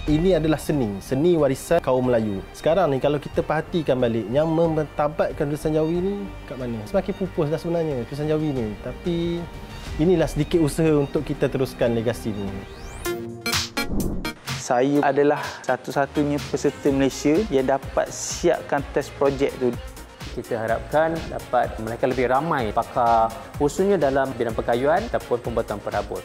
Ini adalah seni warisan kaum Melayu. Sekarang ni kalau kita perhatikan balik, yang mementabatkan tulisan Jawi ni kat mana? Semakin pupus dah sebenarnya tulisan Jawi ni. Tapi inilah sedikit usaha untuk kita teruskan legasi ni. Saya adalah satu-satunya peserta Malaysia yang dapat siapkan test projek tu. Kita harapkan dapat melahirkan lebih ramai pakar, khususnya dalam bidang perkayuan ataupun pembuatan perabot.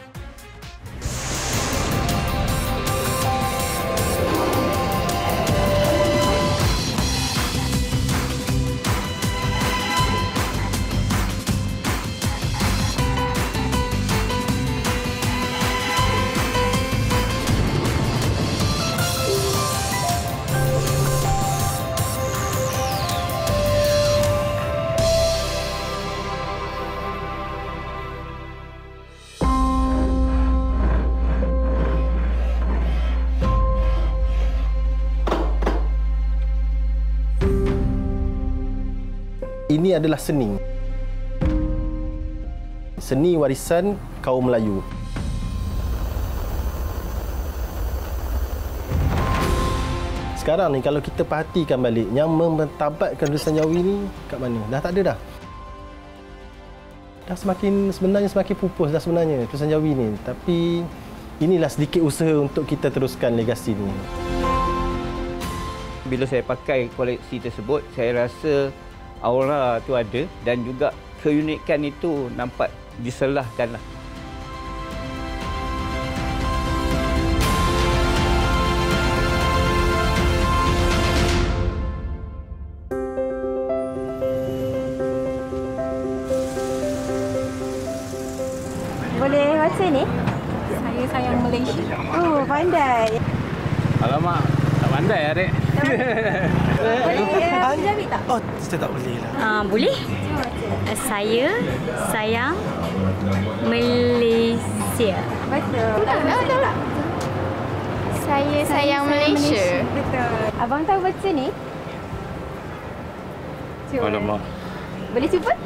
Ini adalah seni warisan kaum Melayu. Sekarang ni kalau kita perhatikan balik, yang mementabatkan tulisan Jawi ni kat mana? Dah tak ada dah. Sebenarnya semakin pupus dah sebenarnya tulisan Jawi ni. Tapi inilah sedikit usaha untuk kita teruskan legasi ni. Bila saya pakai koleksi tersebut, saya rasa aura tu ada dan juga keunikan itu nampak diselahkanlah. Boleh baca ni? Saya sayang Malaysia. Oh, pandai. Alamak, tak pandai adik. Boleh Jawi tak? Oh, saya tak boleh lah. Boleh? Saya sayang Malaysia. Betul. Betul tak? Saya sayang Malaysia. Betul. Abang tahu baca ni? Cuba. Alamak. Boleh cuba?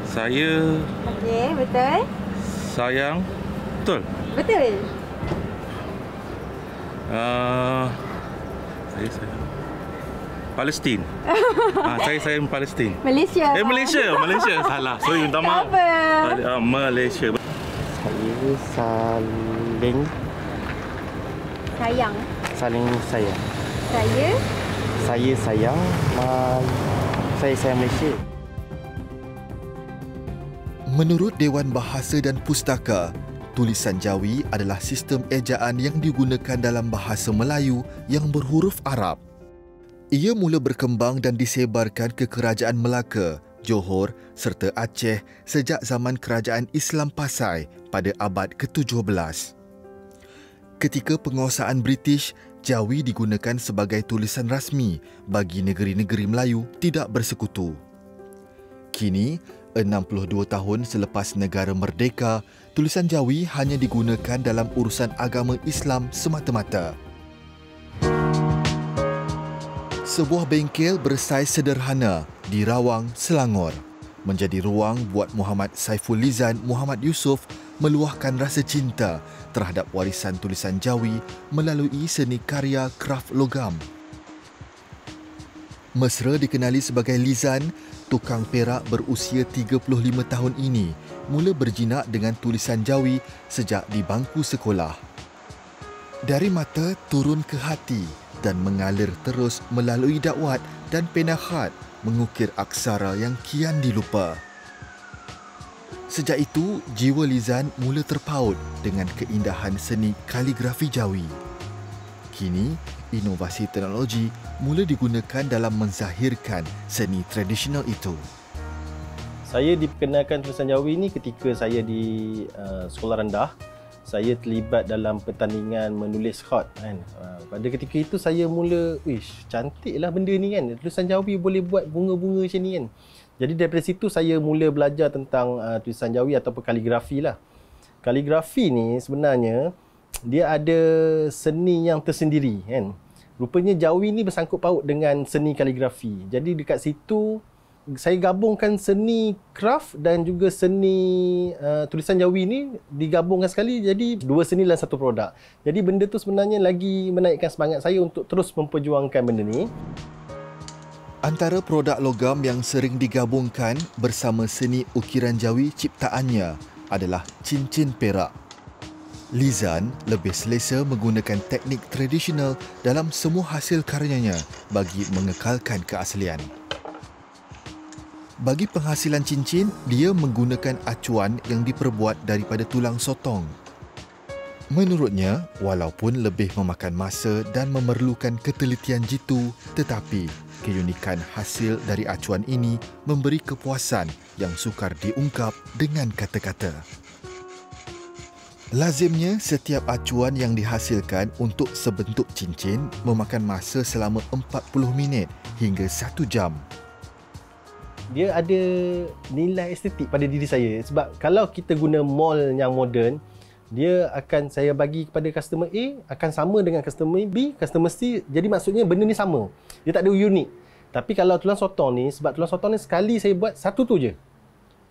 Saya Okey, betul. sayang. Betul? Betul. Saya sayang Palestin. Saya sayang Palestin. Malaysia. Malaysia. Salah. Sorry, minta maaf. Apa? Malaysia. Saya saling Sayang. sayang. Saya Saya sayang Malaysia. Menurut Dewan Bahasa dan Pustaka, tulisan Jawi adalah sistem ejaan yang digunakan dalam bahasa Melayu yang berhuruf Arab. Ia mula berkembang dan disebarkan ke Kerajaan Melaka, Johor serta Aceh sejak zaman Kerajaan Islam Pasai pada abad ke-17. Ketika penguasaan British, Jawi digunakan sebagai tulisan rasmi bagi negeri-negeri Melayu tidak bersekutu. Kini, 62 tahun selepas negara merdeka, tulisan Jawi hanya digunakan dalam urusan agama Islam semata-mata. Sebuah bengkel bersaiz sederhana di Rawang, Selangor menjadi ruang buat Muhammad Saiful Lizan Muhammad Yusof meluahkan rasa cinta terhadap warisan tulisan Jawi melalui seni karya kraf logam. Mesra dikenali sebagai Lizan, tukang perak berusia 35 tahun ini mula berjinak dengan tulisan Jawi sejak di bangku sekolah. Dari mata turun ke hati dan mengalir terus melalui dakwat dan pena khat mengukir aksara yang kian dilupa. Sejak itu, jiwa Lizan mula terpaut dengan keindahan seni kaligrafi Jawi. Kini, inovasi teknologi mula digunakan dalam menzahirkan seni tradisional itu. Saya diperkenalkan tulisan Jawi ni ketika saya di sekolah rendah. Saya terlibat dalam pertandingan menulis khat kan. Pada ketika itu saya mula, cantiklah benda ni kan. Tulisan Jawi boleh buat bunga-bunga macam ni kan. Jadi daripada situ saya mula belajar tentang tulisan Jawi ataupun kaligrafi lah. Kaligrafi ni sebenarnya dia ada seni yang tersendiri kan. Rupanya Jawi ni bersangkut paut dengan seni kaligrafi. Jadi dekat situ saya gabungkan seni craft dan juga seni tulisan Jawi ni digabungkan sekali jadi dua seni dalam satu produk. Jadi benda tu sebenarnya lagi menaikkan semangat saya untuk terus memperjuangkan benda ni. Antara produk logam yang sering digabungkan bersama seni ukiran Jawi ciptaannya adalah cincin perak. Lizan lebih selesa menggunakan teknik tradisional dalam semua hasil karyanya bagi mengekalkan keaslian. Bagi penghasilan cincin, dia menggunakan acuan yang diperbuat daripada tulang sotong. Menurutnya, walaupun lebih memakan masa dan memerlukan ketelitian jitu, tetapi keunikan hasil dari acuan ini memberi kepuasan yang sukar diungkap dengan kata-kata. Lazimnya, setiap acuan yang dihasilkan untuk sebentuk cincin memakan masa selama 40 minit hingga 1 jam. Dia ada nilai estetik pada diri saya sebab kalau kita guna mold yang moden, dia akan saya bagi kepada customer A akan sama dengan customer B, customer C. Jadi maksudnya benda ni sama. Dia tak ada unik. Tapi kalau tulang sotong ni, sebab tulang sotong ni sekali saya buat satu tu je.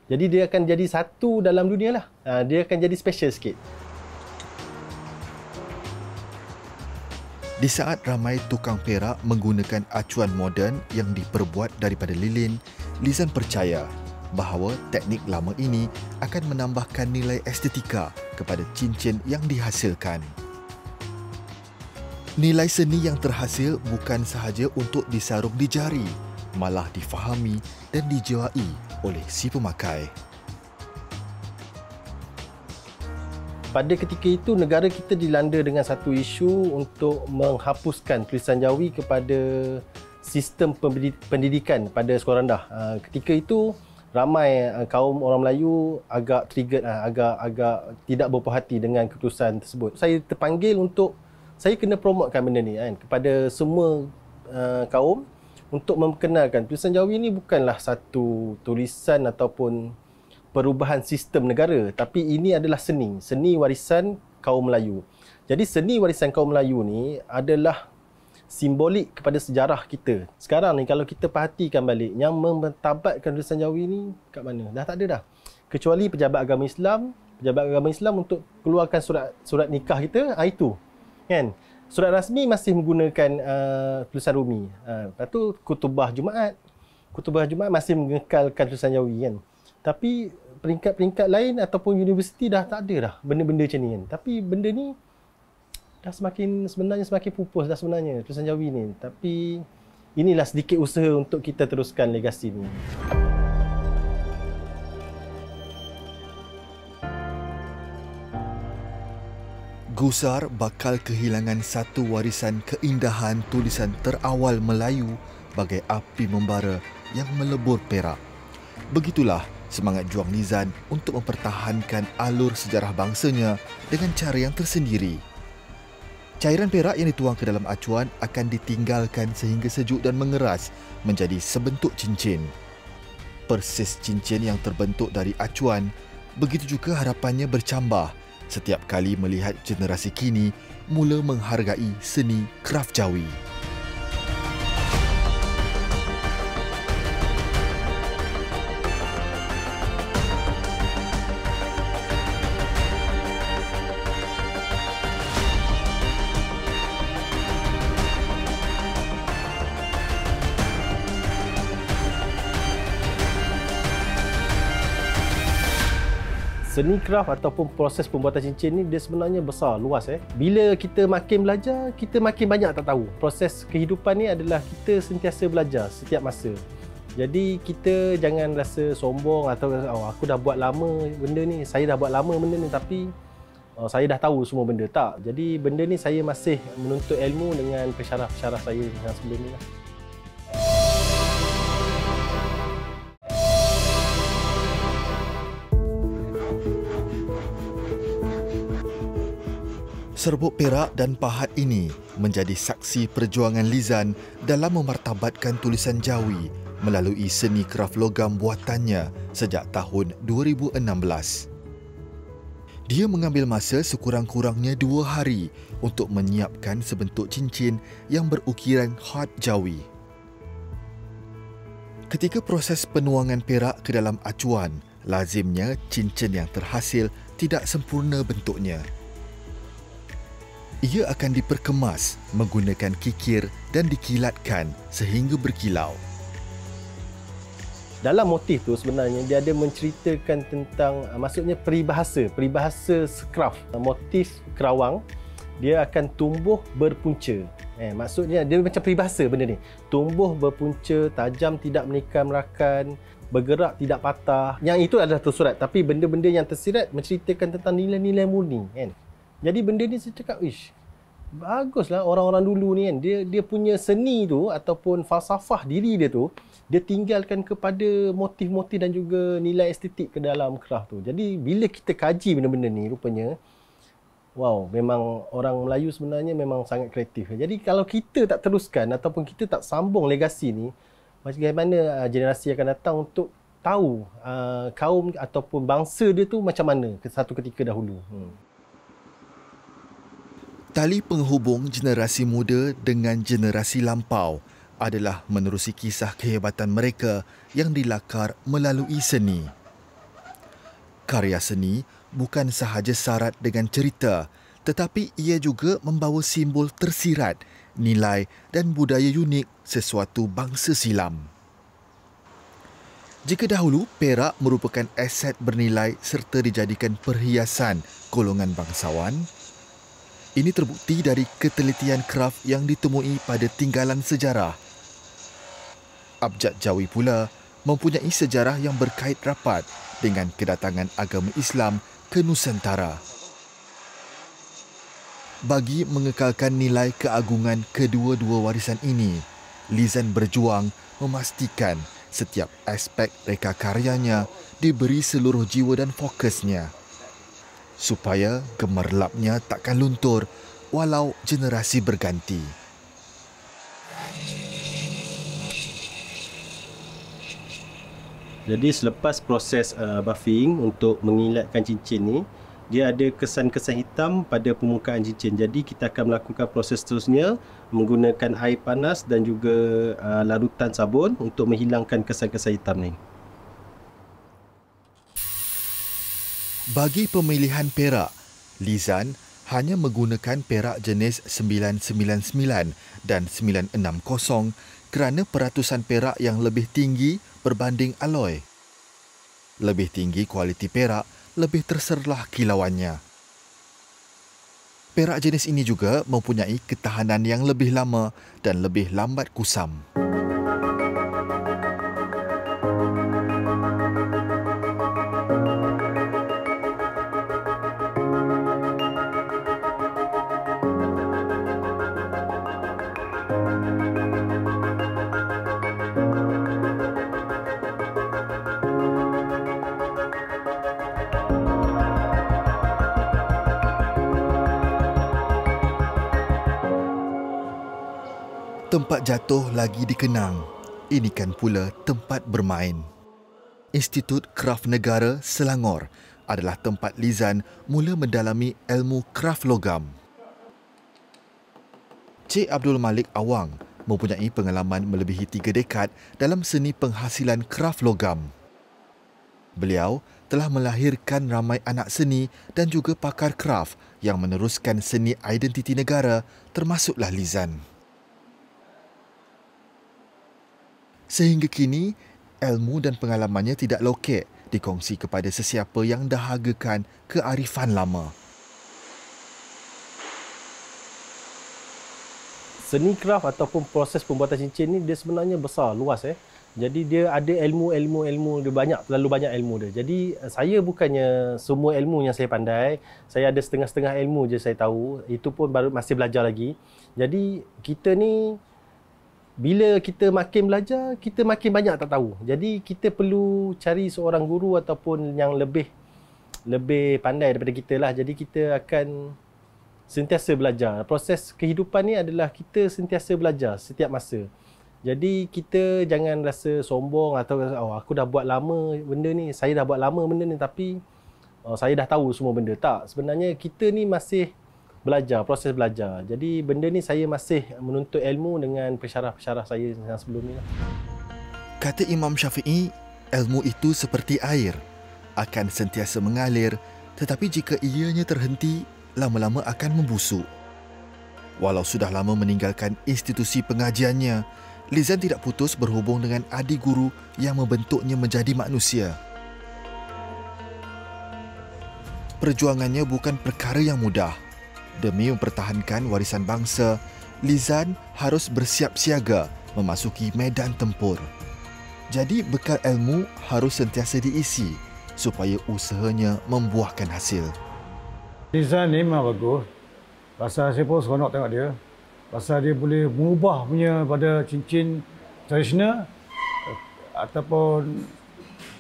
Jadi dia akan jadi satu dalam dunia lah. Dia akan jadi special sikit. Di saat ramai tukang perak menggunakan acuan moden yang diperbuat daripada lilin, Lizan percaya bahawa teknik lama ini akan menambahkan nilai estetika kepada cincin yang dihasilkan. Nilai seni yang terhasil bukan sahaja untuk disarung di jari, malah difahami dan dijiwai oleh si pemakai. Pada ketika itu, negara kita dilanda dengan satu isu untuk menghapuskan tulisan Jawi kepada sistem pendidikan pada sekolah rendah. Ketika itu, ramai kaum orang Melayu agak triggered, agak tidak berpuas hati dengan keputusan tersebut. Saya terpanggil untuk, saya kena promotekan benda ni kan, kepada semua kaum untuk memperkenalkan tulisan Jawi ni bukanlah satu tulisan ataupun perubahan sistem negara, tapi ini adalah seni warisan kaum Melayu. Jadi seni warisan kaum Melayu ni adalah simbolik kepada sejarah kita. Sekarang ni kalau kita perhatikan balik, yang mementabatkan tulisan Jawi ni kat mana? Dah tak ada dah. Kecuali pejabat agama Islam untuk keluarkan surat nikah kita, itu. Kan? Surat rasmi masih menggunakan tulisan Rumi. Lepas tu Kutubah Jumaat masih mengekalkan tulisan Jawi kan. Tapi peringkat-peringkat lain ataupun universiti dah tak ada dah benda-benda macam ni kan. Tapi benda ni dah semakin pupus dah sebenarnya tulisan Jawi ni. Tapi inilah sedikit usaha untuk kita teruskan legasi ni. Gusar bakal kehilangan satu warisan keindahan tulisan terawal Melayu bagai api membara yang melebur perak. Begitulah semangat juang Lizan untuk mempertahankan alur sejarah bangsanya dengan cara yang tersendiri. Cairan perak yang dituang ke dalam acuan akan ditinggalkan sehingga sejuk dan mengeras menjadi sebentuk cincin. Persis cincin yang terbentuk dari acuan, begitu juga harapannya bercambah setiap kali melihat generasi kini mula menghargai seni kraf Jawi. Seni craft ataupun proses pembuatan cincin ni dia sebenarnya besar, luas. Bila kita makin belajar, kita makin banyak tak tahu. Proses kehidupan ni adalah kita sentiasa belajar setiap masa. Jadi kita jangan rasa sombong atau aku dah buat lama benda ni, saya dah buat lama benda ni tapi saya dah tahu semua benda. Tak. Jadi benda ni saya masih menuntut ilmu dengan pensyarah-pensyarah saya yang sebelum ni lah. Serbuk perak dan pahat ini menjadi saksi perjuangan Lizan dalam memartabatkan tulisan Jawi melalui seni kraf logam buatannya sejak tahun 2016. Dia mengambil masa sekurang-kurangnya 2 hari untuk menyiapkan sebentuk cincin yang berukiran khat Jawi. Ketika proses penuangan perak ke dalam acuan, lazimnya cincin yang terhasil tidak sempurna bentuknya. Ia akan diperkemas menggunakan kikir dan dikilatkan sehingga berkilau. Dalam motif tu sebenarnya dia ada menceritakan tentang maksudnya peribahasa craft. Motif kerawang dia akan tumbuh berpunca. Maksudnya dia macam peribahasa benda ni. Tumbuh berpunca, tajam tidak menikam rakan, bergerak tidak patah. Yang itu adalah tersurat, tapi benda-benda yang tersirat menceritakan tentang nilai-nilai murni kan. Jadi benda ni saya cakap, ish, baguslah orang-orang dulu ni kan. Dia punya seni tu ataupun falsafah diri dia tu, dia tinggalkan kepada motif-motif dan juga nilai estetik ke dalam craft tu. Jadi bila kita kaji benda-benda ni rupanya, wow, memang orang Melayu sebenarnya memang sangat kreatif. Jadi kalau kita tak teruskan ataupun kita tak sambung legasi ni, bagaimana generasi akan datang untuk tahu kaum ataupun bangsa dia tu macam mana satu ketika dahulu. Tali penghubung generasi muda dengan generasi lampau adalah menerusi kisah kehebatan mereka yang dilakar melalui seni. Karya seni bukan sahaja syarat dengan cerita, tetapi ia juga membawa simbol tersirat, nilai dan budaya unik sesuatu bangsa silam. Jika dahulu perak merupakan aset bernilai serta dijadikan perhiasan golongan bangsawan, ini terbukti dari ketelitian kraf yang ditemui pada tinggalan sejarah. Abjad Jawi pula mempunyai sejarah yang berkait rapat dengan kedatangan agama Islam ke Nusantara. Bagi mengekalkan nilai keagungan kedua-dua warisan ini, Lizan berjuang memastikan setiap aspek reka karyanya diberi seluruh jiwa dan fokusnya, supaya gemerlapnya takkan luntur walau generasi berganti. Jadi selepas proses buffing untuk mengilatkan cincin ni, dia ada kesan-kesan hitam pada permukaan cincin. Jadi kita akan melakukan proses seterusnya menggunakan air panas dan juga larutan sabun untuk menghilangkan kesan-kesan hitam ni. Bagi pemilihan perak, Lizan hanya menggunakan perak jenis 999 dan 960 kerana peratusan perak yang lebih tinggi berbanding alloy. Lebih tinggi kualiti perak, lebih terserlah kilauannya. Perak jenis ini juga mempunyai ketahanan yang lebih lama dan lebih lambat kusam. Tempat jatuh lagi dikenang. Ini kan pula tempat bermain. Institut Kraf Negara Selangor adalah tempat Lizan mula mendalami ilmu kraf logam. Cik Abdul Malik Awang mempunyai pengalaman melebihi 3 dekad dalam seni penghasilan kraf logam. Beliau telah melahirkan ramai anak seni dan juga pakar kraf yang meneruskan seni identiti negara, termasuklah Lizan. Sehingga kini, ilmu dan pengalamannya tidak lokek dikongsi kepada sesiapa yang dahagakan kearifan lama. Seni craft ataupun proses pembuatan cincin ni dia sebenarnya besar, luas. Jadi dia ada ilmu, dia banyak, terlalu banyak ilmu dia. Jadi saya bukannya semua ilmu yang saya pandai, saya ada setengah-setengah ilmu je saya tahu. Itu pun baru masih belajar lagi. Jadi kita ni bila kita makin belajar, kita makin banyak tak tahu. Jadi kita perlu cari seorang guru ataupun yang lebih pandai daripada kita lah. Jadi kita akan sentiasa belajar. Proses kehidupan ni adalah kita sentiasa belajar setiap masa. Jadi kita jangan rasa sombong atau aku dah buat lama benda ni, saya dah buat lama benda ni tapi saya dah tahu semua benda. Tak, sebenarnya kita ni masih belajar, proses belajar. Jadi benda ni saya masih menuntut ilmu dengan pensyarah-pensyarah saya yang sebelum ni lah. Kata Imam Syafi'i, ilmu itu seperti air, akan sentiasa mengalir, tetapi jika ianya terhenti, lama-lama akan membusuk. Walau sudah lama meninggalkan institusi pengajiannya, Lizan tidak putus berhubung dengan adik guru yang membentuknya menjadi manusia. Perjuangannya bukan perkara yang mudah. Demi mempertahankan warisan bangsa, Lizan harus bersiap siaga memasuki medan tempur. Jadi bekal ilmu harus sentiasa diisi supaya usahanya membuahkan hasil. Lizan ni memang bagus. Pasal saya pun seronok tengok dia. Pasal dia boleh mengubah punya pada cincin tradisional ataupun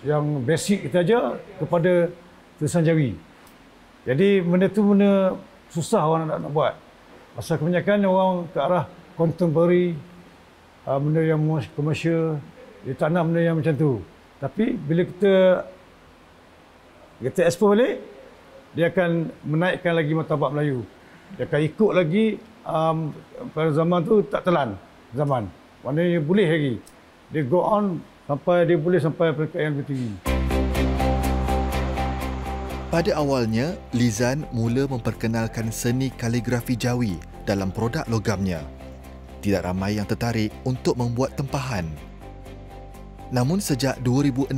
yang basic kita aja kepada tulisan Jawi. Jadi benda tu benda susah orang nak buat. Pasal kebanyakan orang ke arah contemporary, benda yang komersial, dia tak nak benda yang macam tu. Tapi bila kita ekspor balik, dia akan menaikkan lagi martabat Melayu. Dia akan ikut lagi pada zaman tu tak telan zaman. Maknanya boleh lagi. Dia go on sampai dia boleh sampai peringkat yang lebih tinggi. Pada awalnya, Lizan mula memperkenalkan seni kaligrafi Jawi dalam produk logamnya. Tidak ramai yang tertarik untuk membuat tempahan. Namun sejak 2016,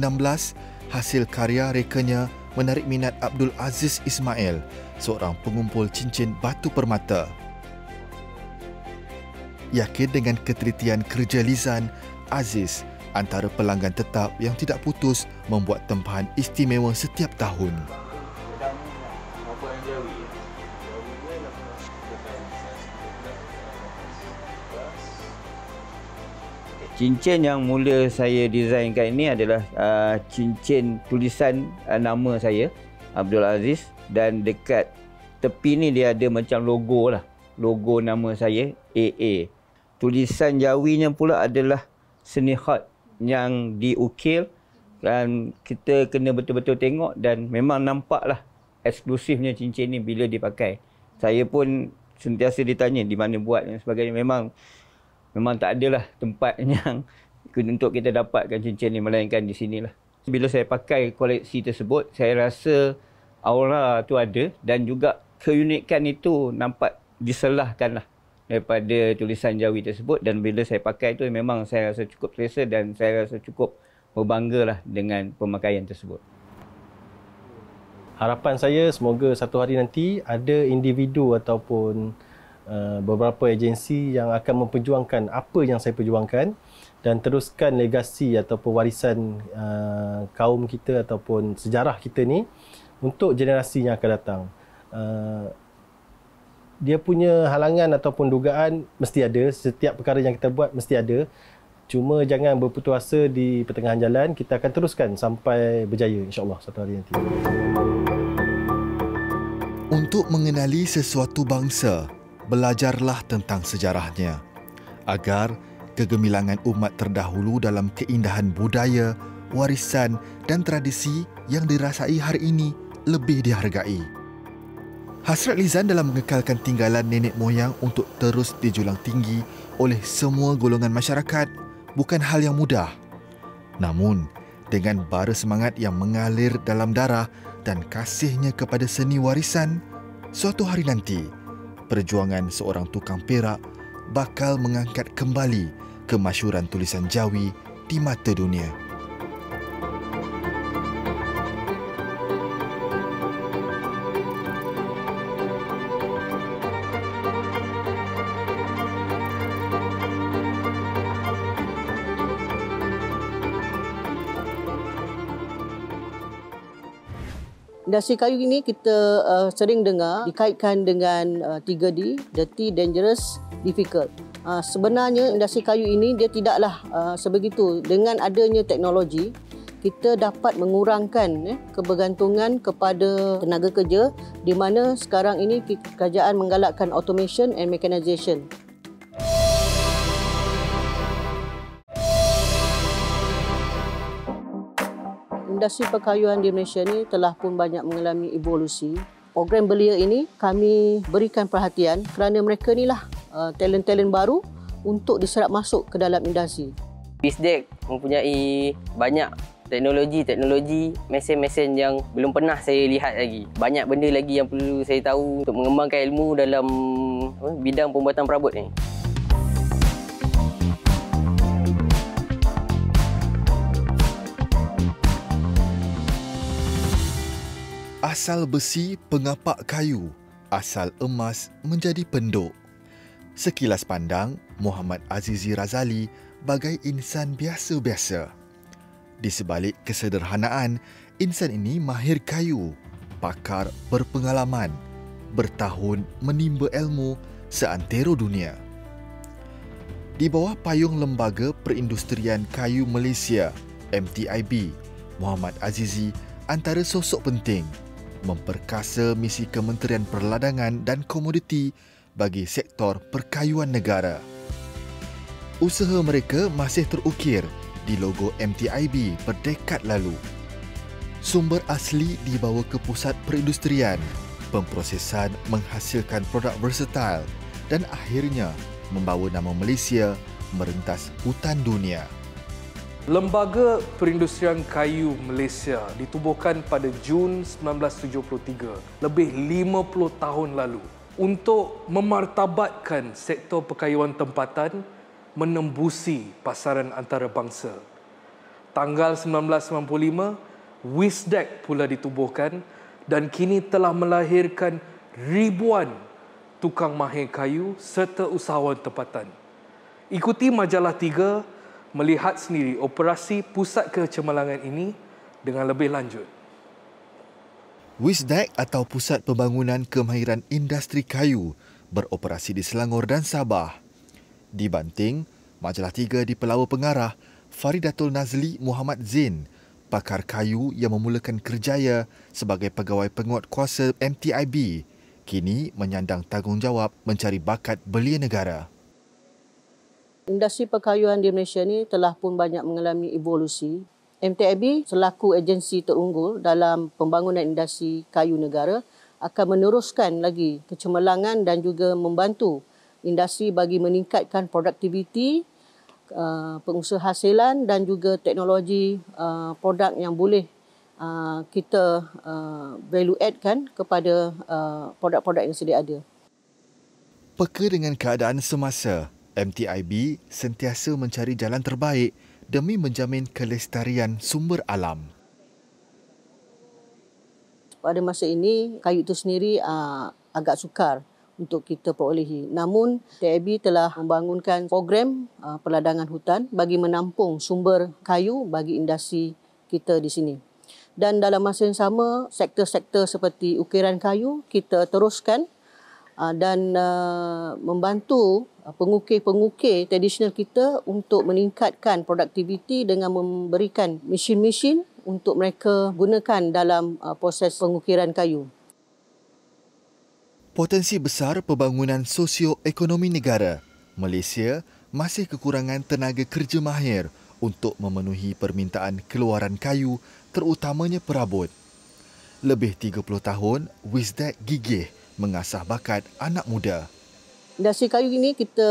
hasil karya rekanya menarik minat Abdul Aziz Ismail, seorang pengumpul cincin batu permata. Yakin dengan ketelitian kerja Lizan, Aziz antara pelanggan tetap yang tidak putus membuat tempahan istimewa setiap tahun. Cincin yang mula saya desainkan ini adalah cincin tulisan nama saya, Abdul Aziz, dan dekat tepi ni dia ada macam logo lah. Logo nama saya, AA. Tulisan Jawinya pula adalah seni khat yang diukir dan kita kena betul-betul tengok dan memang nampaklah eksklusifnya cincin ni bila dipakai. Saya pun sentiasa ditanya di mana buat dan sebagainya. Memang tak adalah tempat yang untuk kita dapatkan cincin ni melainkan di sinilah. Bila saya pakai koleksi tersebut, saya rasa aura tu ada dan juga keunikan itu nampak diselahkanlah daripada tulisan Jawi tersebut, dan bila saya pakai tu memang saya rasa cukup selesa dan saya rasa cukup berbanggalah dengan pemakaian tersebut. Harapan saya semoga satu hari nanti ada individu ataupun beberapa agensi yang akan memperjuangkan apa yang saya perjuangkan dan teruskan legasi ataupun warisan kaum kita ataupun sejarah kita ni untuk generasi yang akan datang. Dia punya halangan ataupun dugaan mesti ada, setiap perkara yang kita buat mesti ada. Cuma jangan berputus asa di pertengahan jalan, kita akan teruskan sampai berjaya insya-Allah satu hari nanti. Untuk mengenali sesuatu bangsa, belajarlah tentang sejarahnya agar kegemilangan umat terdahulu dalam keindahan budaya, warisan dan tradisi yang dirasai hari ini lebih dihargai. Hasrat Lizan dalam mengekalkan tinggalan nenek moyang untuk terus dijulang tinggi oleh semua golongan masyarakat bukan hal yang mudah. Namun, dengan bara semangat yang mengalir dalam darah dan kasihnya kepada seni warisan, suatu hari nanti, perjuangan seorang tukang perak bakal mengangkat kembali kemasyhuran tulisan Jawi di mata dunia. Industri kayu ini kita sering dengar dikaitkan dengan 3D, dirty, dangerous, difficult. Sebenarnya industri kayu ini dia tidaklah sebegitu. Dengan adanya teknologi, kita dapat mengurangkan kebergantungan kepada tenaga kerja di mana sekarang ini kerajaan menggalakkan automation and mechanization. Industri perkayuan di Malaysia ni telah pun banyak mengalami evolusi. Program belia ini kami berikan perhatian kerana mereka inilah talent-talent baru untuk diserap masuk ke dalam industri. WISDEC mempunyai banyak teknologi mesin-mesin yang belum pernah saya lihat lagi. Banyak benda lagi yang perlu saya tahu untuk mengembangkan ilmu dalam bidang pembuatan perabot ni. Asal besi pengapak kayu, asal emas menjadi penduk. Sekilas pandang, Muhammad Azizi Razali bagai insan biasa-biasa. Di sebalik kesederhanaan, insan ini mahir kayu, pakar berpengalaman, bertahun menimba ilmu seantero dunia. Di bawah payung Lembaga Perindustrian Kayu Malaysia, MTIB, Muhammad Azizi antara sosok penting memperkasa misi Kementerian Perladangan dan Komoditi bagi sektor perkayuan negara. Usaha mereka masih terukir di logo MTIB berdekad lalu. Sumber asli dibawa ke pusat perindustrian, pemprosesan menghasilkan produk versatile dan akhirnya membawa nama Malaysia merentas hutan dunia. Lembaga Perindustrian Kayu Malaysia ditubuhkan pada Jun 1973, lebih 50 tahun lalu, untuk memartabatkan sektor perkayuan tempatan menembusi pasaran antarabangsa. Tanggal 1995, WISDEC pula ditubuhkan dan kini telah melahirkan ribuan tukang mahir kayu serta usahawan tempatan. Ikuti majalah 3 melihat sendiri operasi pusat kecemerlangan ini dengan lebih lanjut. WISDEC atau Pusat Pembangunan Kemahiran Industri Kayu beroperasi di Selangor dan Sabah. Dibanting, majalah 3 di Pelawa Pengarah, Faridatul Nazli Muhammad Zain, pakar kayu yang memulakan kerjaya sebagai pegawai penguatkuasa MTIB, kini menyandang tanggungjawab mencari bakat belia negara. Industri perkayuan di Malaysia ni telah pun banyak mengalami evolusi. MTIB selaku agensi terunggul dalam pembangunan industri kayu negara akan meneruskan lagi kecemerlangan dan juga membantu industri bagi meningkatkan produktiviti, pengusahahasilan dan juga teknologi produk yang boleh kita value add kan kepada produk-produk yang sedia ada. Peka dengan keadaan semasa, MTIB sentiasa mencari jalan terbaik demi menjamin kelestarian sumber alam. Pada masa ini, kayu itu sendiri agak sukar untuk kita perolehi. Namun, MTIB telah membangunkan program perladangan hutan bagi menampung sumber kayu bagi industri kita di sini. Dan dalam masa yang sama, sektor-sektor seperti ukiran kayu kita teruskan dan membantu pengukir-pengukir tradisional kita untuk meningkatkan produktiviti dengan memberikan mesin-mesin untuk mereka gunakan dalam proses pengukiran kayu. Potensi besar pembangunan sosioekonomi negara, Malaysia masih kekurangan tenaga kerja mahir untuk memenuhi permintaan keluaran kayu terutamanya perabot. Lebih 30 tahun, WISDEC gigih mengasah bakat anak muda. Industri kayu ini kita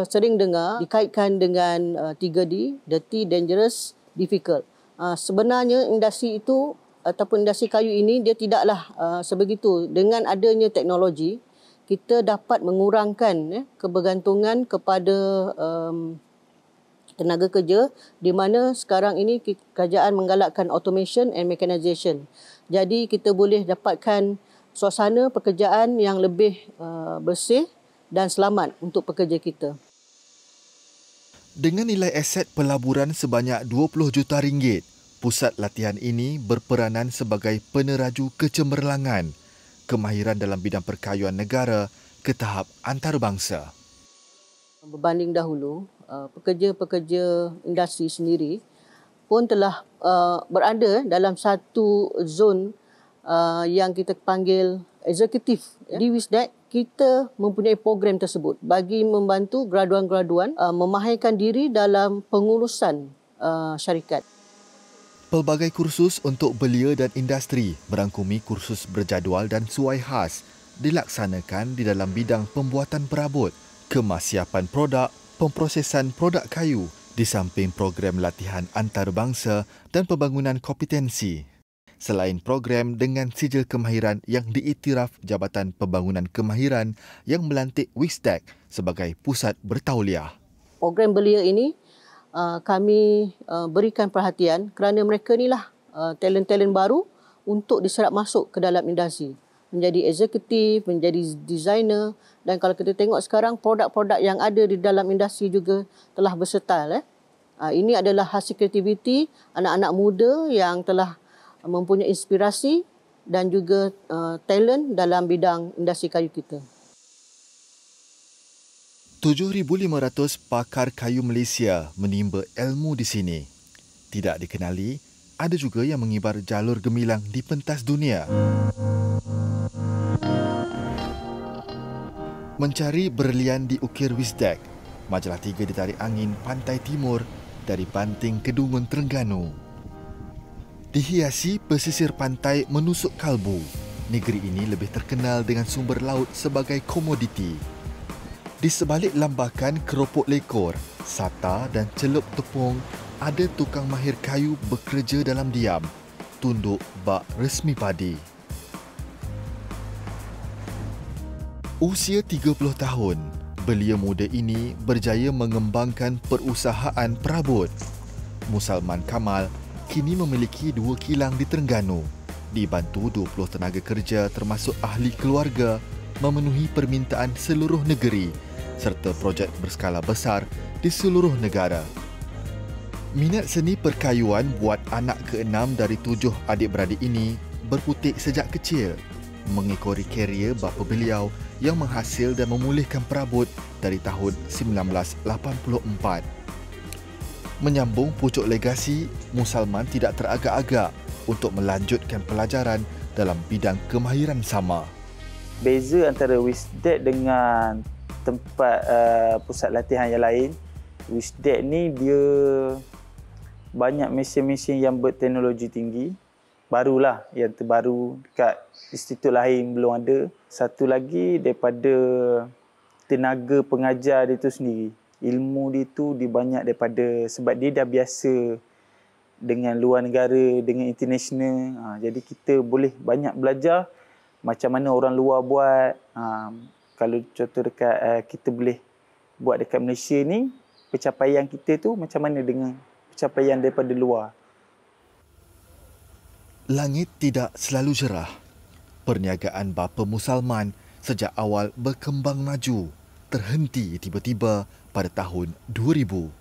sering dengar dikaitkan dengan 3D, dirty, dangerous, difficult. Sebenarnya industri itu ataupun industri kayu ini dia tidaklah sebegitu. Dengan adanya teknologi, kita dapat mengurangkan kebergantungan kepada tenaga kerja di mana sekarang ini kerajaan menggalakkan automation and mechanization. Jadi kita boleh dapatkan suasana pekerjaan yang lebih bersih dan selamat untuk pekerja kita. Dengan nilai aset pelaburan sebanyak 20 juta ringgit, pusat latihan ini berperanan sebagai peneraju kecemerlangan, kemahiran dalam bidang perkayuan negara ke tahap antarabangsa. Berbanding dahulu, pekerja-pekerja industri sendiri pun telah berada dalam satu zon yang kita panggil eksekutif. Di WISDEC, kita mempunyai program tersebut bagi membantu graduan-graduan memahirkan diri dalam pengurusan syarikat. Pelbagai kursus untuk belia dan industri merangkumi kursus berjadual dan suai khas dilaksanakan di dalam bidang pembuatan perabot, kemasiapan produk, pemprosesan produk kayu Di samping program latihan antarabangsa dan pembangunan kompetensi, selain program dengan sijil kemahiran yang diiktiraf Jabatan Pembangunan Kemahiran yang melantik Wisdek sebagai pusat bertauliah. Program belia ini kami berikan perhatian kerana mereka inilah talent-talent baru untuk diserap masuk ke dalam industri. Menjadi eksekutif, menjadi designer, dan kalau kita tengok sekarang produk-produk yang ada di dalam industri juga telah versatile. Ini adalah hasil kreativiti anak-anak muda yang telah mempunyai inspirasi dan juga talent dalam bidang industri kayu kita. 7,500 pakar kayu Malaysia menimba ilmu di sini. Tidak dikenali, ada juga yang mengibar jalur gemilang di pentas dunia. Mencari berlian di Ukir Wisdek, Majalah 3 ditarik angin Pantai Timur dari Banting ke Dungun, Terengganu. Dihiasi pesisir pantai menusuk kalbu, negeri ini lebih terkenal dengan sumber laut sebagai komoditi. Di sebalik lambakan keropok lekor, sata dan celup tepung, ada tukang mahir kayu bekerja dalam diam, tunduk bak resmi padi. Usia 30 tahun, belia muda ini berjaya mengembangkan perusahaan perabot. Musalman Kamal kini memiliki 2 kilang di Terengganu, dibantu 20 tenaga kerja termasuk ahli keluarga memenuhi permintaan seluruh negeri serta projek berskala besar di seluruh negara. Minat seni perkayuan buat anak ke-6 dari 7 adik-beradik ini berputik sejak kecil, mengekori karier bapa beliau yang menghasil dan memulihkan perabot dari tahun 1984. Menyambung pucuk legasi, Musalman tidak teragak-agak untuk melanjutkan pelajaran dalam bidang kemahiran sama. Beza antara Wisdek dengan tempat pusat latihan yang lain, Wisdek ni dia banyak mesin-mesin yang berteknologi tinggi. Barulah, yang terbaru dekat institut lain belum ada. Satu lagi daripada tenaga pengajar dia tu sendiri. Ilmu dia tu dia banyak daripada, sebab dia dah biasa dengan luar negara, dengan international. Jadi kita boleh banyak belajar macam mana orang luar buat. Kalau contoh dekat kita boleh buat dekat Malaysia ni, pencapaian kita tu macam mana dengan pencapaian daripada luar. Langit tidak selalu cerah. Perniagaan bapa Musalman sejak awal berkembang maju, terhenti tiba-tiba pada tahun 2000.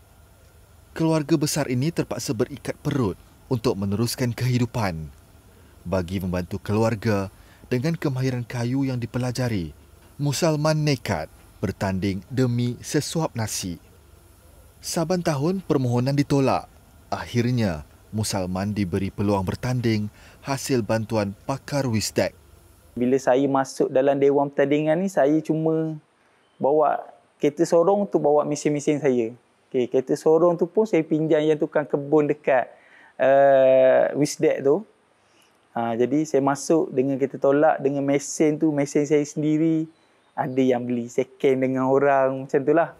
Keluarga besar ini terpaksa berikat perut untuk meneruskan kehidupan. Bagi membantu keluarga dengan kemahiran kayu yang dipelajari, Musalman nekat bertanding demi sesuap nasi. Saban tahun permohonan ditolak. Akhirnya, Musalman diberi peluang bertanding hasil bantuan pakar Wisdek. Bila saya masuk dalam dewan pertandingan ni, saya cuma bawa kereta sorong tu, bawa mesin-mesin saya. Okay, kereta sorong tu pun saya pinjam yang tukang kebun dekat Wisdek tu. Jadi saya masuk dengan kereta tolak, dengan mesin tu, mesin saya sendiri. Ada yang beli second dengan orang, macam tu lah.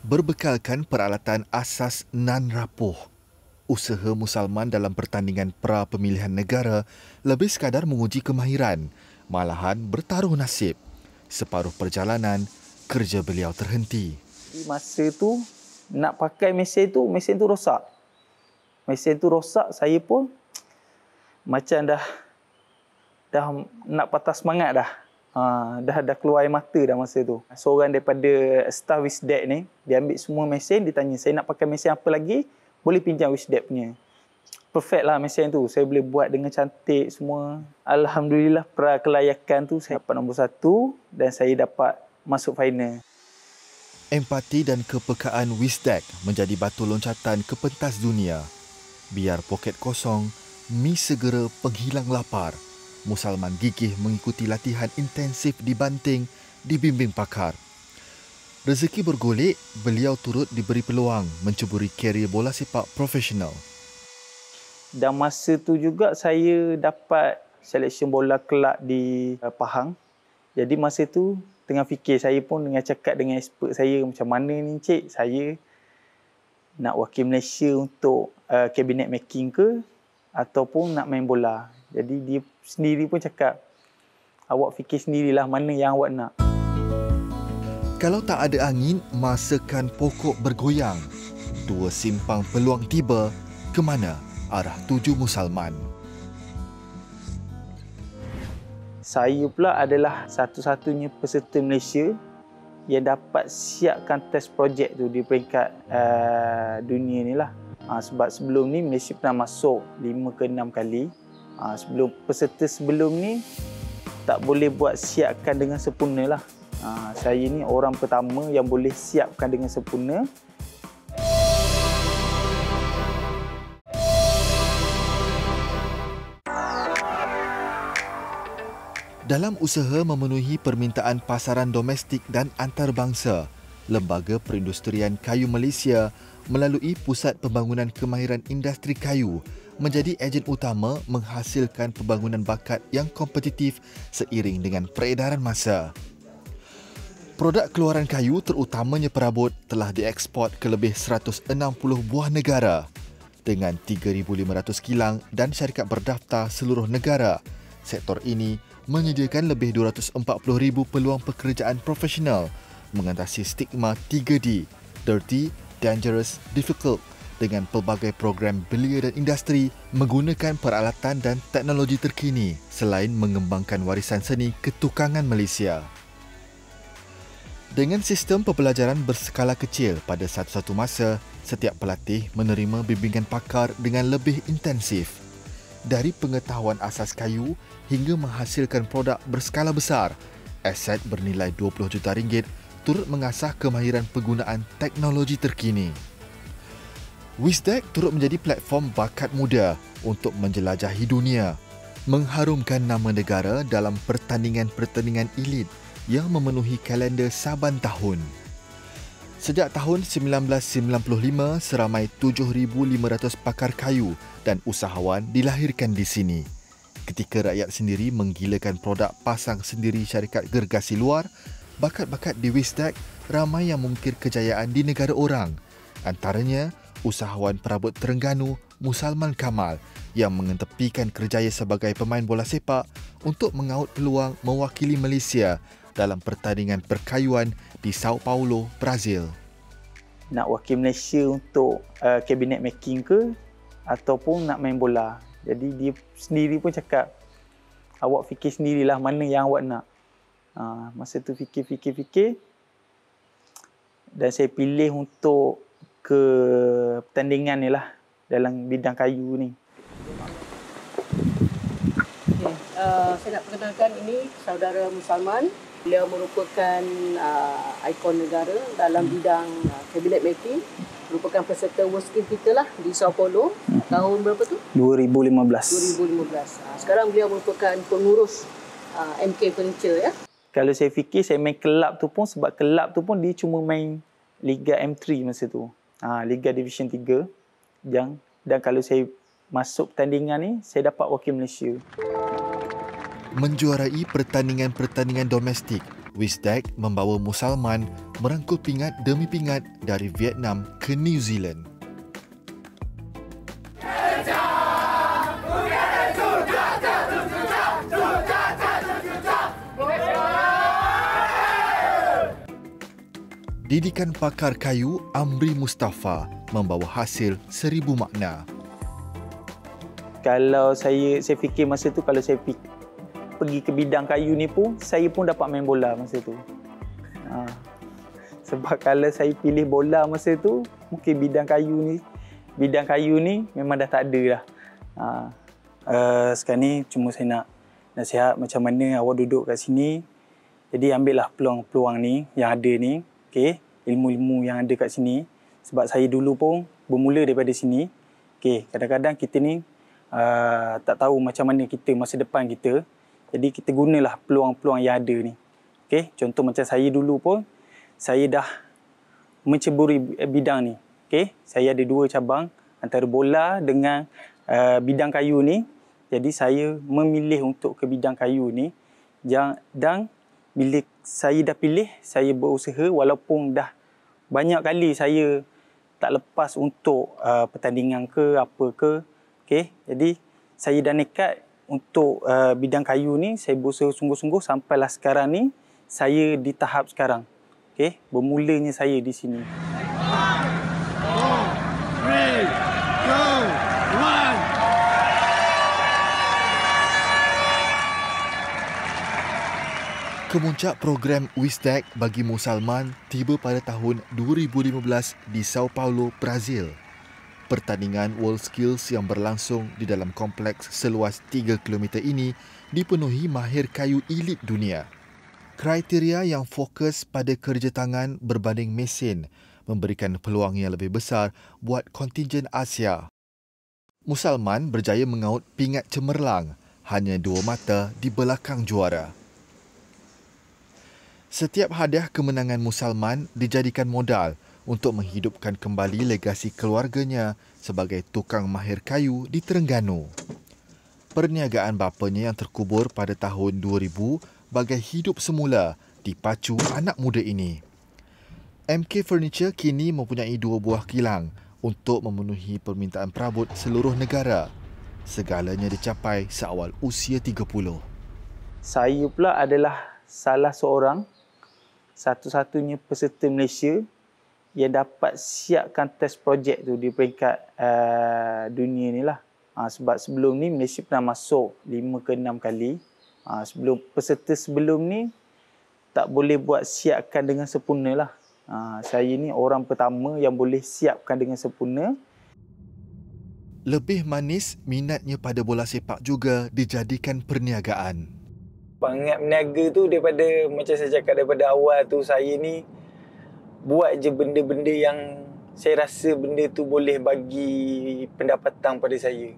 Berbekalkan peralatan asas nan rapuh, usaha Musalman dalam pertandingan pra pemilihan negara lebih sekadar menguji kemahiran, malahan bertaruh nasib. Separuh perjalanan, kerja beliau terhenti. Masa tu, nak pakai mesin tu rosak. Mesin tu rosak, saya pun macam dah nak patah semangat dah. Dah keluar air mata dah masa tu. Seorang daripada staff Wisdek ni, dia ambil semua mesin, dia tanya, saya nak pakai mesin apa lagi? Boleh pinjam Wisdek punya. Perfect lah mesin tu. Saya boleh buat dengan cantik semua. Alhamdulillah, pra kelayakan tu saya dapat nombor 1 dan saya dapat masuk final. Empati dan kepekaan Wisdek menjadi batu loncatan ke pentas dunia. Biar poket kosong, mi segera penghilang lapar. Musalman gigih mengikuti latihan intensif di Banting, dibimbing pakar. Rezeki bergolek, beliau turut diberi peluang mencuburi karier bola sepak profesional. Dan masa tu juga saya dapat selection bola kelab di Pahang. Jadi masa tu tengah fikir, saya pun dengan cakap dengan expert saya, macam mana ni cik, saya nak wakil Malaysia untuk cabinet making ke ataupun nak main bola. Jadi dia sendiri pun cakap, awak fikir sendirilah mana yang awak nak. Kalau tak ada angin, masakan pokok bergoyang. Dua simpang peluang tiba, ke mana arah tuju Musalman? Saya pula adalah satu-satunya peserta Malaysia yang dapat siapkan test projek tu di peringkat dunia ni lah. Sebab sebelum ni Malaysia pernah masuk 5 ke 6 kali. Sebelum peserta sebelum ni tak boleh buat siapkan dengan sempurna lah. Saya ni orang pertama yang boleh siapkan dengan sempurna. Dalam usaha memenuhi permintaan pasaran domestik dan antarabangsa, Lembaga Perindustrian Kayu Malaysia melalui Pusat Pembangunan Kemahiran Industri Kayu menjadi ejen utama menghasilkan pembangunan bakat yang kompetitif seiring dengan peredaran masa. Produk keluaran kayu terutamanya perabot telah dieksport ke lebih 160 buah negara. Dengan 3,500 kilang dan syarikat berdaftar seluruh negara, sektor ini menyediakan lebih 240,000 peluang pekerjaan profesional mengatasi stigma 3D, Dirty, Dangerous, Difficult dengan pelbagai program belia dan industri menggunakan peralatan dan teknologi terkini selain mengembangkan warisan seni ketukangan Malaysia. Dengan sistem pembelajaran berskala kecil pada satu-satu masa, setiap pelatih menerima bimbingan pakar dengan lebih intensif. Dari pengetahuan asas kayu hingga menghasilkan produk berskala besar, aset bernilai RM20 juta turut mengasah kemahiran penggunaan teknologi terkini. Wisdec turut menjadi platform bakat muda untuk menjelajahi dunia, mengharumkan nama negara dalam pertandingan-pertandingan elit yang memenuhi kalender saban tahun. Sejak tahun 1995, seramai 7,500 pakar kayu dan usahawan dilahirkan di sini. Ketika rakyat sendiri menggilakan produk pasang sendiri syarikat gergasi luar, bakat-bakat di Wisdec ramai yang mengukir kejayaan di negara orang. Antaranya, usahawan perabot Terengganu, Musalman Kamal yang mengetepikan kerjaya sebagai pemain bola sepak untuk mengaut peluang mewakili Malaysia dalam pertandingan perkayuan di Sao Paulo, Brazil. Nak wakil Malaysia untuk cabinet making ke ataupun nak main bola. Jadi dia sendiri pun cakap, awak fikir sendirilah mana yang awak nak. Masa tu fikir. Dan saya pilih untuk ke pertandingan ni lah dalam bidang kayu ni. Okay. Saya nak perkenalkan ini saudara Musalman. Beliau merupakan ikon negara dalam bidang cabinet making. Merupakan peserta World Skills kita lah di Sao Paulo. Tahun berapa tu? 2015. Sekarang beliau merupakan pengurus MK Furniture ya. Kalau saya fikir saya main kelab tu pun, sebab kelab tu pun dia cuma main Liga M3 masa tu. Liga Division 3. Dan kalau saya masuk pertandingan ni, saya dapat wakil Malaysia. Menjuarai pertandingan-pertandingan domestik, Wisdec membawa Musalman merangkul pingat demi pingat dari Vietnam ke New Zealand. Didikan pakar kayu Amri Mustafa membawa hasil 1000 makna. Kalau saya fikir masa tu, kalau saya pergi ke bidang kayu ni pun, saya pun dapat main bola masa tu. Sebab kalau saya pilih bola masa tu, mungkin bidang kayu ni memang dah tak ada dah. Sekarang ni cuma saya nak nasihat macam mana awak duduk kat sini. Jadi ambillah peluang-peluang ni yang ada ni. Okay? Ilmu-ilmu yang ada kat sini. Sebab saya dulu pun bermula daripada sini. Okay? Kadang-kadang kita ni tak tahu macam mana kita masa depan kita. Jadi kita gunalah peluang-peluang yang ada ni. Okay? Contoh macam saya dulu pun, saya dah menceburi bidang ni. Okay? Saya ada 2 cabang antara bola dengan bidang kayu ni. Jadi saya memilih untuk ke bidang kayu ni. Dan bila saya dah pilih, saya berusaha walaupun dah banyak kali saya tak lepas untuk pertandingan ke apa ke. Okey, jadi saya dah nekat untuk bidang kayu ni, saya berusaha sungguh-sungguh sampailah sekarang ni saya di tahap sekarang. Okey, bermulanya saya di sini. 3, 2, 1. Kemuncak program WISDEC bagi Musalman tiba pada tahun 2015 di Sao Paulo, Brazil. Pertandingan World Skills yang berlangsung di dalam kompleks seluas 3 km ini dipenuhi mahir kayu elit dunia. Kriteria yang fokus pada kerja tangan berbanding mesin memberikan peluang yang lebih besar buat kontingen Asia. Musalman berjaya mengaut pingat cemerlang, hanya 2 mata di belakang juara. Setiap hadiah kemenangan Musalman dijadikan modal untuk menghidupkan kembali legasi keluarganya sebagai tukang mahir kayu di Terengganu. Perniagaan bapanya yang terkubur pada tahun 2000 bagai hidup semula dipacu anak muda ini. MK Furniture kini mempunyai 2 buah kilang untuk memenuhi permintaan perabot seluruh negara. Segalanya dicapai seawal usia 30. Saya pula adalah salah seorang satu-satunya peserta Malaysia yang dapat siapkan test projek tu di peringkat dunia ni lah. Sebab sebelum ni Malaysia pernah masuk 5 ke 6 kali. Sebelum peserta sebelum ni tak boleh buat siapkan dengan sempurna lah. Saya ni orang pertama yang boleh siapkan dengan sempurna. Lebih manis, minatnya pada bola sepak juga dijadikan perniagaan. Pengat berniaga tu daripada, macam saya cakap daripada awal tu, saya ni buat je benda-benda yang saya rasa benda tu boleh bagi pendapatan pada saya.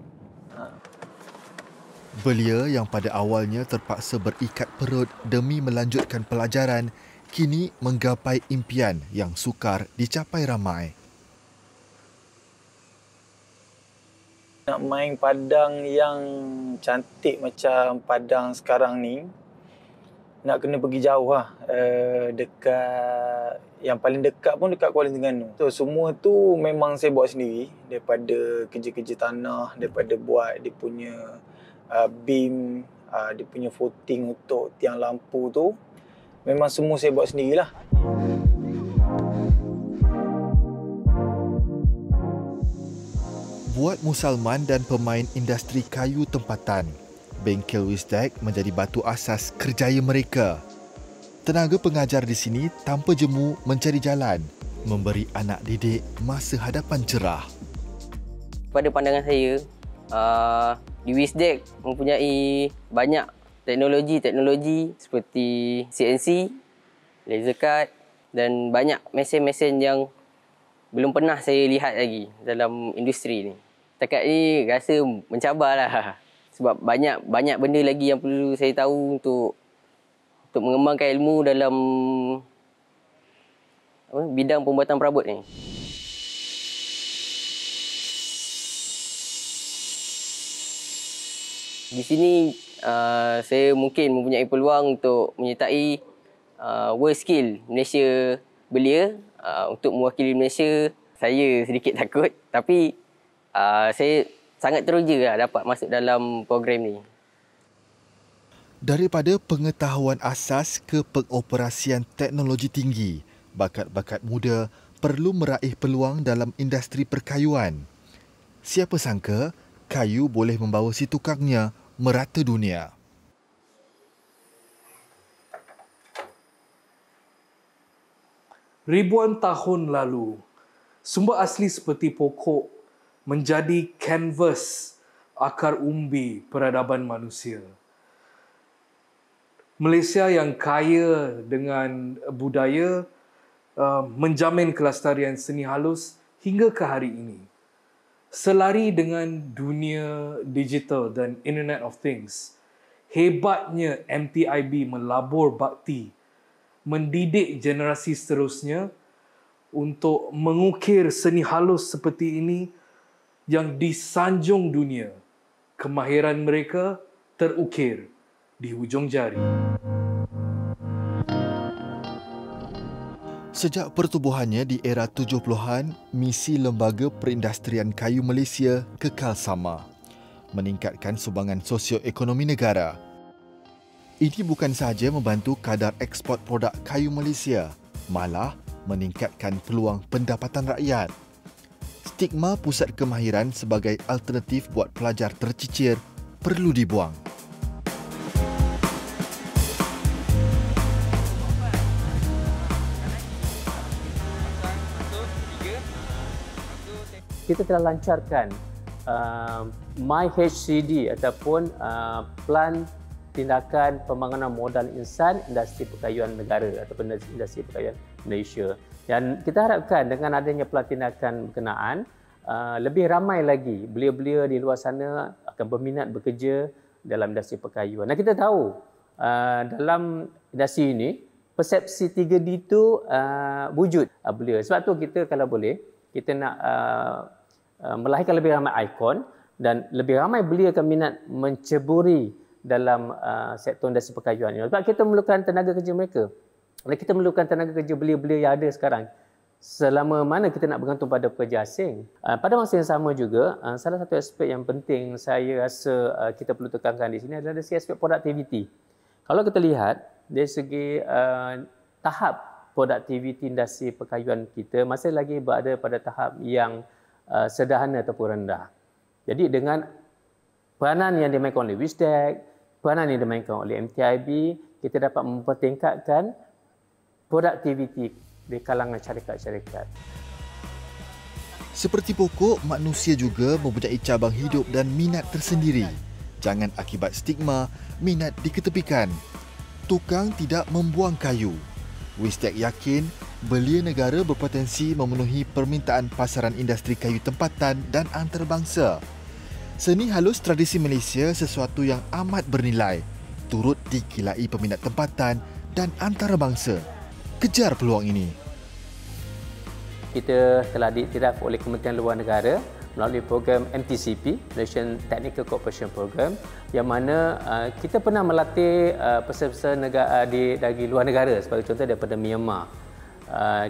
Belia yang pada awalnya terpaksa berikat perut demi melanjutkan pelajaran, kini menggapai impian yang sukar dicapai ramai. Nak main padang yang cantik macam padang sekarang ni, nak kena pergi jauh lah. Dekat, yang paling dekat pun dekat Kuala Terengganu. So, semua tu memang saya buat sendiri. Daripada kerja-kerja tanah, daripada buat dia punya beam, dia punya footing untuk tiang lampu tu, memang semua saya buat sendirilah. Buat Musalman dan pemain industri kayu tempatan, bengkel WISDEC menjadi batu asas kerjaya mereka. Tenaga pengajar di sini tanpa jemu mencari jalan, memberi anak didik masa hadapan cerah. Pada pandangan saya, di WISDEC mempunyai banyak teknologi-teknologi seperti CNC, laser cut dan banyak mesin-mesin yang belum pernah saya lihat lagi dalam industri ni. Setakat ni rasa mencabarlah. Sebab banyak benda lagi yang perlu saya tahu untuk mengembangkan ilmu dalam bidang pembuatan perabot ni. Di sini saya mungkin mempunyai peluang untuk menyertai World Skill Malaysia Belia. Untuk mewakili Malaysia, saya sedikit takut, tapi saya sangat teruja lah dapat masuk dalam program ni. Daripada pengetahuan asas ke pengoperasian teknologi tinggi, bakat-bakat muda perlu meraih peluang dalam industri perkayuan. Siapa sangka kayu boleh membawa si tukangnya merata dunia. Ribuan tahun lalu, sumber asli seperti pokok menjadi kanvas akar umbi peradaban manusia. Malaysia yang kaya dengan budaya menjamin kelestarian seni halus hingga ke hari ini. Selari dengan dunia digital dan Internet of Things, hebatnya MTIB melabur bakti mendidik generasi seterusnya untuk mengukir seni halus seperti ini yang disanjung dunia. Kemahiran mereka terukir di hujung jari. Sejak pertubuhannya di era 70-an, misi Lembaga Perindustrian Kayu Malaysia kekal sama, meningkatkan sumbangan sosioekonomi negara. Ini bukan sahaja membantu kadar ekspor produk kayu Malaysia, malah meningkatkan peluang pendapatan rakyat. Stigma pusat kemahiran sebagai alternatif buat pelajar tercicir perlu dibuang. Kita telah lancarkan MyHCD ataupun Plan Tindakan Pembangunan Modal Insan Industri Perkayuan Negara ataupun Industri Perkayuan Malaysia. Dan kita harapkan dengan adanya pelan tindakan berkenaan, lebih ramai lagi belia-belia di luar sana akan berminat bekerja dalam industri perkayuan. Dan kita tahu dalam industri ini, persepsi 3D itu wujud belia. Sebab tu kita kalau boleh, kita nak melahirkan lebih ramai ikon dan lebih ramai belia akan minat menceburi dalam sektor industri perkayuan ini. Sebab kita memerlukan tenaga kerja mereka. Dan kita memerlukan tenaga kerja belia-belia yang ada sekarang. Selama mana kita nak bergantung pada pekerja asing. Pada masa yang sama juga, salah satu aspek yang penting saya rasa kita perlu tekankan di sini adalah dari segi aspek produktiviti. Kalau kita lihat dari segi tahap produktiviti industri perkayuan kita masih lagi berada pada tahap yang sederhana ataupun rendah. Jadi dengan peranan yang dimainkan oleh WISDEC, peranan yang dimainkan oleh MTIB, kita dapat mempertingkatkan produktiviti di kalangan syarikat-syarikat. Seperti pokok, manusia juga mempunyai cabang hidup dan minat tersendiri. Jangan akibat stigma, minat diketepikan. Tukang tidak membuang kayu. WISDEC yakin belia negara berpotensi memenuhi permintaan pasaran industri kayu tempatan dan antarabangsa. Seni halus tradisi Malaysia sesuatu yang amat bernilai, turut dikilai peminat tempatan dan antarabangsa. Kejar peluang ini. Kita telah diiktiraf oleh Kementerian Luar Negara melalui program MTCP, Malaysian Technical Cooperation Program, yang mana kita pernah melatih peserta-peserta dari luar negara, sebagai contoh daripada Myanmar.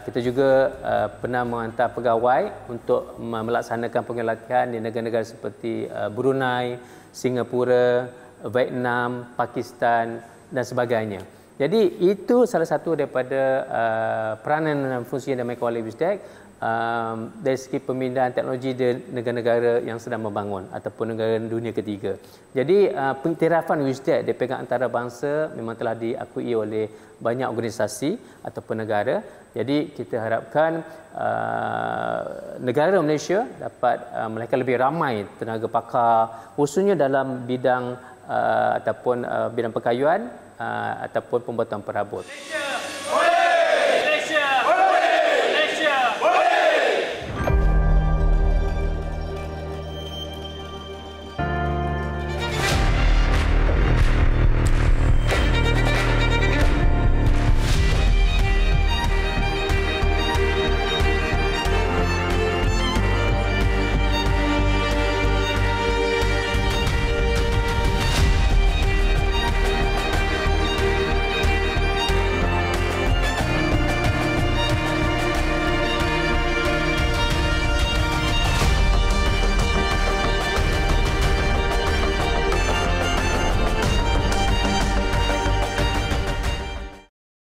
Kita juga pernah menghantar pegawai untuk melaksanakan penglatihan di negara-negara seperti Brunei, Singapura, Vietnam, Pakistan dan sebagainya. Jadi itu salah satu daripada peranan dan fungsi yang dimainkan oleh WISDEC dari segi pemindahan teknologi di negara-negara yang sedang membangun ataupun negara dunia ketiga. Jadi pengiktirafan WISDEC di peringkat antarabangsa memang telah diakui oleh banyak organisasi ataupun negara. Jadi kita harapkan negara Malaysia dapat melahirkan lebih ramai tenaga pakar khususnya dalam bidang ataupun bidang perkayuan ataupun pembuatan perabot.